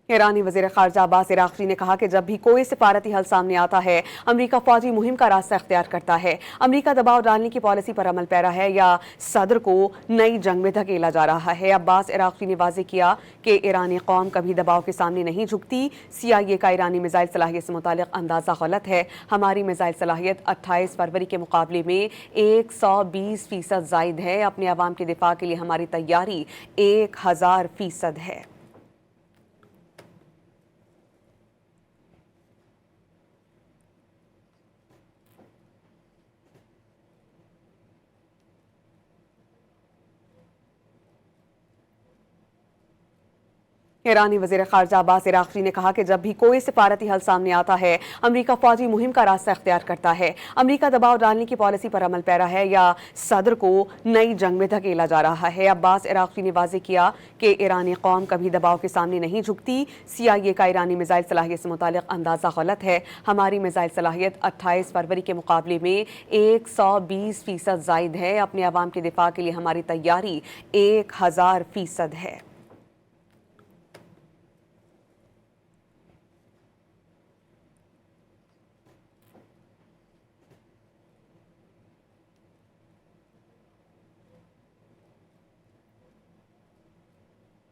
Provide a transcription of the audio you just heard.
ईरानी वज़ीर ख़ारजा अब्बास इराक़ची ने कहा कि जब भी कोई सिफारती हल सामने आता है, अमरीका फ़ौजी मुहिम का रास्ता इख्तियार करता है। अमरीका दबाव डालने की पॉलिसी पर अमल पैरा है या सदर को नई जंग में धकेला जा रहा है। अब्बास इराक़ची ने वाज़ेह किया कि ईरानी कौम कभी दबाव के सामने नहीं झुकती। CIA का ईरानी मिसाइल सलाहियत से मुतालिक अंदाज़ा गलत है। हमारी मिसाइल सलाहियत 28 फरवरी के मुकाबले में 120% ज़ायद है। अपने अवाम के दिफा के लिए हमारी तैयारी 1000% है। ईरानी वज़ीर ख़ारजा अब्बास इराक़ची ने कहा कि जब भी कोई सिफारती हल सामने आता है, अमरीका फ़ौजी मुहिम का रास्ता इख्तियार करता है। अमरीका दबाव डालने की पॉलिसी पर अमल पैरा है या सदर को नई जंग में धकेला जा रहा है। अब्बास इराक़ची ने वाज़ेह किया कि ईरानी कौम कभी दबाव के सामने नहीं झुकती। CIA का ईरानी मिसाइल सलाहियत से मुतालिक अंदाज़ा गलत है। हमारी मिसाइल सलाहियत 28 फरवरी के मुकाबले में 120% ज़ायद है। अपने अवाम के दिफा के लिए हमारी तैयारी 1000% है।